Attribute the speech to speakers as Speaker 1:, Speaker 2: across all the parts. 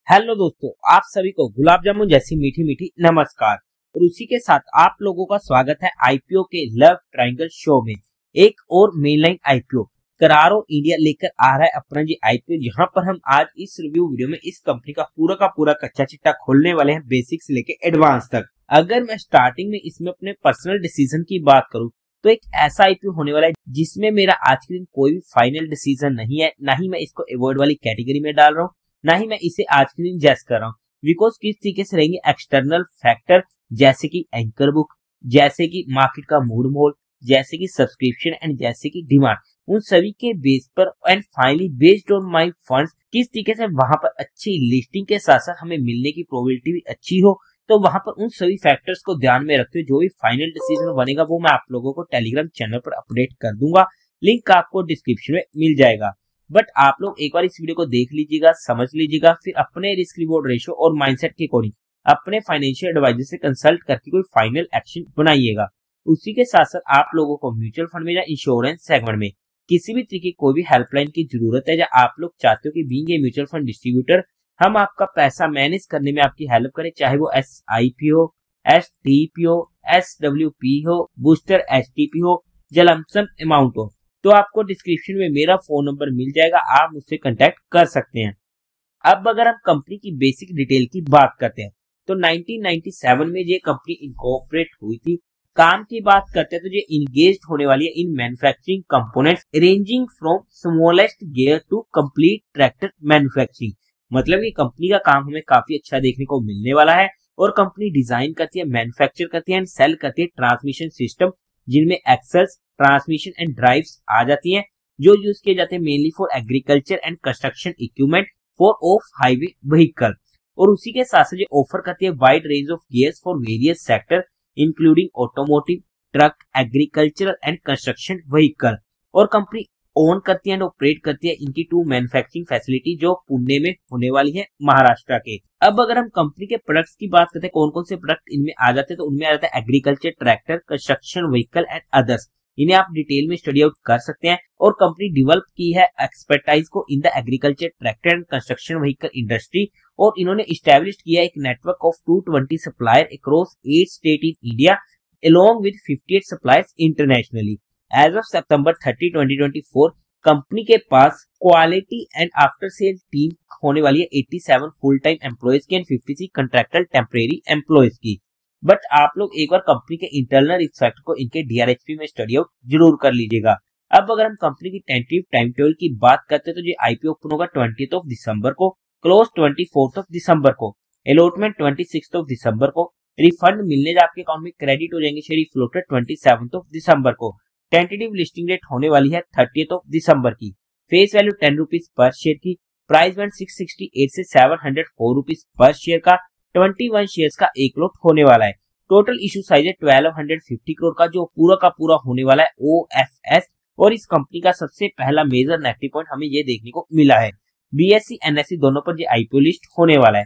Speaker 1: Hello दोस्तों, आप सभी को गुलाब जामुन जैसी मीठी मीठी नमस्कार। और उसी के साथ आप लोगों का स्वागत है आईपीओ के लव ट्रायंगल शो में। एक और मेनलाइन आईपीओ करारो इंडिया लेकर आ रहा है अपना जी आईपीओ, जहां पर हम आज इस रिव्यू वीडियो में इस कंपनी का पूरा कच्चा चिट्टा खोलने वाले हैं, बेसिक से लेके एडवांस तक। अगर मैं स्टार्टिंग में इसमें अपने पर्सनल डिसीजन की बात करूं तो एक ऐसा आईपीओ होने वाला है जिसमें मेरा आज के दिन कोई भी फाइनल डिसीजन नहीं है, ना ही मैं इसको अवॉइड वाली कैटेगरी में डाल रहा हूँ, ना ही मैं इसे आज के दिन जज कर रहा हूँ। बिकॉज किस तरीके से रहेंगे एक्सटर्नल फैक्टर, जैसे कि एंकर बुक, जैसे कि मार्केट का मूड माहौल, जैसे कि सब्सक्रिप्शन एंड जैसे कि डिमांड, उन सभी के बेस पर and finally based on my funds किस तरीके से वहां पर अच्छी लिस्टिंग के साथ साथ हमें मिलने की प्रोबेबिलिटी भी अच्छी हो। तो वहां पर उन सभी फैक्टर्स को ध्यान में रखते हुए जो भी फाइनल डिसीजन बनेगा वो मैं आप लोगों को टेलीग्राम चैनल पर अपडेट कर दूंगा। लिंक आपको डिस्क्रिप्शन में मिल जाएगा। बट आप लोग एक बार इस वीडियो को देख लीजिएगा, समझ लीजिएगा, फिर अपने रिस्क रिवॉर्ड रेशियो और माइंडसेट के अकॉर्डिंग अपने फाइनेंशियल एडवाइजर से कंसल्ट करके कोई फाइनल एक्शन बनाइएगा। उसी के साथ साथ आप लोगों को म्यूचुअल फंड में या इंश्योरेंस सेगमेंट में किसी भी तरीके की कोई भी हेल्पलाइन की जरूरत है, या आप लोग चाहते हो कि being a mutual fund distributor हम आपका पैसा मैनेज करने में आपकी हेल्प करें, चाहे वो SIP हो, STP हो, SWP हो, बूस्टर STP हो, या लमसम अमाउंट हो, तो आपको डिस्क्रिप्शन में मेरा फोन नंबर मिल जाएगा, आप मुझसे कांटेक्ट कर सकते हैं। अब अगर हम कंपनी की बेसिक डिटेल की बात करते हैं तो 1997 में ये कंपनी इनकॉर्पोरेट हुई थी। काम की बात करते हैं तो ये इंगेज्ड होने वाली है in manufacturing components ranging from smallest gear to complete tractor manufacturing. मतलब ये कंपनी का काम हमें काफी अच्छा देखने को मिलने वाला है। और कंपनी डिजाइन करती है, मैन्युफैक्चर करती है एंड सेल करती है ट्रांसमिशन सिस्टम, जिनमें एक्सेल्स, ट्रांसमिशन एंड ड्राइव्स आ जाती हैं, जो यूज किए जाते हैं mainly for agriculture and construction equipment for of highway vehicle. और उसी के साथ साथ ये ऑफर करती है wide range of gears for various sector including automotive, truck, agricultural and construction vehicle. और कंपनी ओन करती है एंड ऑपरेट करती है इनकी 2 मैन्युफैक्चरिंग फैसिलिटी जो पुणे में होने वाली है, महाराष्ट्र के। अब अगर हम कंपनी के प्रोडक्ट्स की बात करते हैं, कौन कौन से प्रोडक्ट इनमें आ जाते हैं, तो उनमें आ जाता है agriculture tractor, construction vehicle and others. इन्हें आप डिटेल में स्टडी आउट कर सकते हैं। और कंपनी डेवलप की है एक्सपर्टाइज को in the agriculture tractor and construction vehicle industry. और इन्होंने स्टैब्लिश किया एक network of 220 supplier across 8 state in India along with 58 suppliers internationally. As of September 30, 2024, company के पास quality and after sale team होने वाली है 87 फुल टाइम एम्प्लॉयज की एंड 56 कंट्रैक्टल टेम्परेरी एम्प्लॉयज की। बट आप लोग एक बार कंपनी के इंटरनल रिस्क फैक्टर को इनके DRHP में स्टडी आउट जरूर कर लीजिएगा। अब अगर हम कंपनी की टेंटेटिव टाइम टेबल की बात करते हैं तो ये आईपीओ ओपन होगा 20th ऑफ दिसंबर को, क्लोज 24th ऑफ दिसंबर को, अलॉटमेंट 26th ऑफ दिसंबर को, रिफंड मिलने जो आपके अकाउंट में क्रेडिट हो जाएंगे share floated 27th of December को। टेंटेटिव लिस्टिंग डेट होने वाली है 30th ऑफ दिसंबर की। Face value 10 rupees per share की। प्राइस बैंड 668 से 704 रुपीज पर शेयर का। 21 शेयर्स का एक लॉट होने वाला है। टोटल इशू साइज है 1250 करोड़ का, जो पूरा का पूरा होने वाला है OFS। और इस कंपनी का सबसे पहला मेजर नेगेटिव पॉइंट हमें ये देखने को मिला है, BSE NSE दोनों पर ये IPO लिस्ट होने वाला है।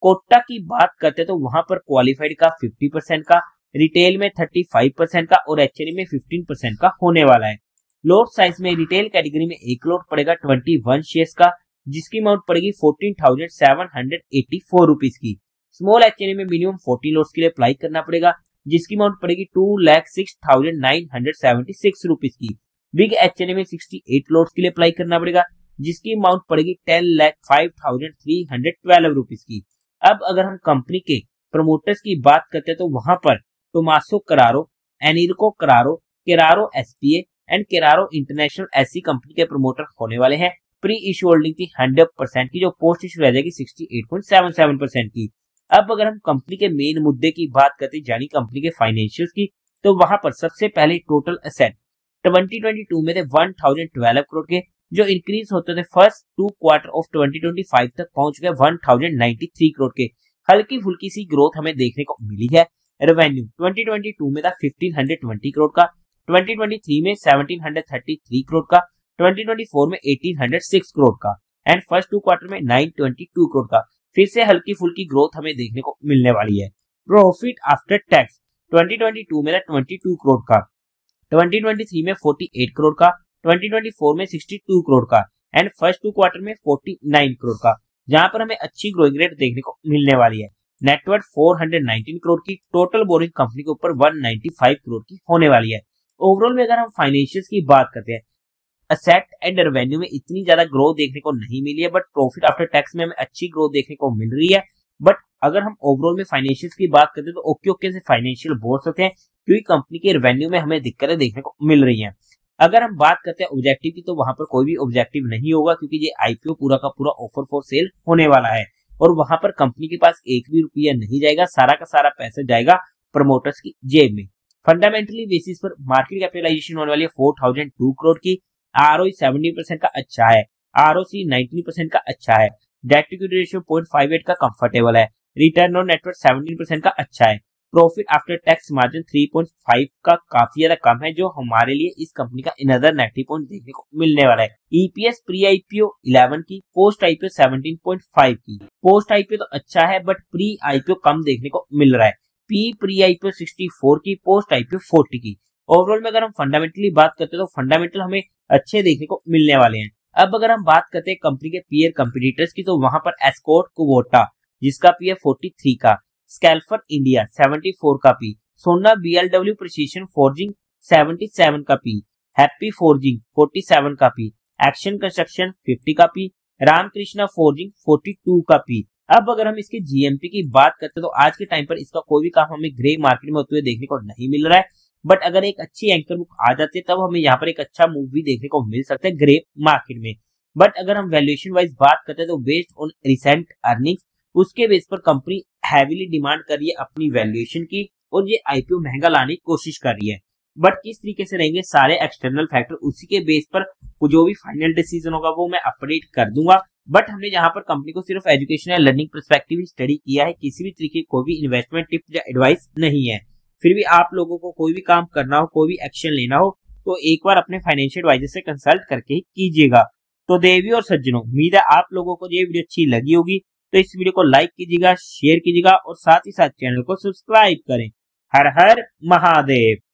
Speaker 1: कोटा की बात करते हैं तो वहां पर क्वालिफाइड का 50% का, रिटेल में 35% का और HNI में 15% का होने वाला है। लॉट साइज में रिटेल कैटेगरी में एक लॉट पड़ेगा 21 शेयर्स का, जिसकी अमाउंट पड़ेगी 14,784 रुपीज की। स्मॉल HNI में मिनिमम 40 लॉट्स के लिए अप्लाई करना पड़ेगा, जिसकी अमाउंट पड़ेगी 2,06,976 रुपीज की। बिग HNI में 68 लॉट्स के लिए अप्लाई करना पड़ेगा, जिसकी अमाउंट पड़ेगी 10,05,312 रुपीज की। अब अगर हम कंपनी के प्रमोटर्स की बात करते हैं तो वहां पर Tommaso Carraro, Enrico Carraro, Carraro SPA and Carraro international ऐसी कंपनी के प्रमोटर होने वाले हैं। प्री इश्यू होल्डिंग थी 100% की, जो पोस्ट इश्यू रह जाएगी 68.77% की। अब अगर हम कंपनी के मेन मुद्दे की बात करते हैं, यानी कंपनी के फाइनेंशियल्स की, तो वहां पर सबसे पहले टोटल एसेट 2022 में थे 1012 करोड़ के, जो इंक्रीज होते थे फर्स्ट 2 क्वार्टर ऑफ 2025 तक पहुंच गए 1093 करोड़ के। हल्की फुल्की सी ग्रोथ हमें देखने को मिली है। रेवेन्यू 2022 में था 1520 करोड़ का, 2023 में 1733 करोड़ का, 2024 में 1806 करोड़ का एंड फर्स्ट 2 क्वार्टर में 922 करोड़ का। फिर से हल्की फुल्की ग्रोथ हमें देखने को मिलने वाली है। प्रॉफिट आफ्टर टैक्स 2022 में था 22 करोड़ का, 2023 में 48 करोड़ का, 2024 में 62 करोड़ का एंड फर्स्ट 2 क्वार्टर में 49 करोड़ का। जहां पर हमें अच्छी ग्रोइंग रेट देखने को मिलने वाली है। नेटवर्थ 419 करोड़ की, टोटल बोरिंग कंपनी के ऊपर 195 करोड़ की होने वाली है। ओवरऑल में अगर हम फाइनेंशियल्स की बात करते हैं, असेट एंड रेवेन्यू में इतनी ज्यादा ग्रोथ देखने को नहीं मिली है, बट प्रॉफिट आफ्टर टैक्स में हमें अच्छी ग्रोथ देखने को मिल रही है। बट अगर हम ओवरऑल में फाइनेंशियल्स की बात करते हैं तो ओके ओके से फाइनेंशियल बोल सकते हैं, क्योंकि कंपनी के रेवेन्यू में हमें दिक्कतें देखने को मिल रही हैं। अगर हम बात करते हैं ऑब्जेक्टिव की, तो वहां पर कोई भी ऑब्जेक्टिव नहीं होगा, क्योंकि ये आईपीओ पूरा का पूरा ऑफर फॉर सेल होने वाला है और वहां पर कंपनी के पास एक भी रुपया नहीं जाएगा, सारा का सारा पैसा जाएगा प्रमोटर्स की जेब में। फंडामेंटली बेसिस पर मार्केट कैपिटलाइजेशन होने वाली है 4002 करोड़ की, आरओई 70% का अच्छा है, आरओसी 19% का अच्छा है, डेट टू इक्विटी रेशियो 0.58 का कंफर्टेबल है, रिटर्न ऑन नेटवर्थ 17% का अच्छा है, प्रॉफिट आफ्टर टैक्स मार्जिन 3.5 का काफी ज्यादा कम है, जो हमारे लिए इस कंपनी का अनदर नेगेटिव पॉइंट देखने को मिलने वाला है। ईपीएस प्री आईपीओ 11 की, पोस्ट आईपीओ 17.5 की। पोस्ट आईपीओ तो अच्छा है, बट प्री आईपीओ कम देखने को मिल रहा है। पी प्री आईपीओ 64 की, पोस्ट आईपीओ 40 की। ओवरऑल में अगर हम फंडामेंटली बात करते हैं तो फंडामेंटल हमें अच्छे देखने को मिलने वाले हैं। अब अगर हम बात करते हैं कंपनी के पीयर कंपटीटर्स की, तो वहां पर एस्कॉर्ट कुबोटा जिसका पी है 43 का, स्कैल्फर इंडिया 74 का पी, सोना बीएलडब्ल्यू प्रिसीजन फोर्जिंग 77 का पी, हैप्पी फोर्जिंग 47 का पी, एक्शन कंस्ट्रक्शन 50 का पी, रामकृष्णा फोर्जिंग 42 का पी। अब अगर हम इसके जीएमपी की बात करते हैं तो आज के टाइम पर इसका कोई भी काम हमें ग्रे मार्केट में होते हुए देखने को नहीं मिल रहा है, बट अगर एक अच्छी एंकर बुक आ जाती है तब हमें यहाँ पर एक अच्छा मूव भी देखने को मिल सकता है ग्रे मार्केट में। बट अगर हम वैल्यूएशन वाइज बात करते हैं तो बेस्ड ऑन रिसेंट अर्निंग्स, उसके बेस पर कंपनी हैवीली डिमांड कर रही है अपनी वैल्यूएशन की और ये आईपीओ महंगा लाने की कोशिश कर रही है। बट किस तरीके से रहेंगे सारे एक्सटर्नल फैक्टर, उसी के बेस पर जो भी फाइनल डिसीजन होगा वो मैं अपडेट कर दूंगा। बट हमने यहाँ पर कंपनी को सिर्फ एजुकेशन या लर्निंग पर्सपेक्टिव ही स्टडी किया है, किसी भी तरीके की कोई भी इन्वेस्टमेंट टिप या एडवाइस नहीं है। फिर भी आप लोगों को कोई भी काम करना हो, कोई भी एक्शन लेना हो, तो एक बार अपने फाइनेंशियल एडवाइजर से कंसल्ट करके ही कीजिएगा। तो देवी और सज्जनों, उम्मीद है आप लोगों को ये वीडियो अच्छी लगी होगी, तो इस वीडियो को लाइक कीजिएगा, शेयर कीजिएगा और साथ ही साथ चैनल को सब्सक्राइब करें। हर हर महादेव।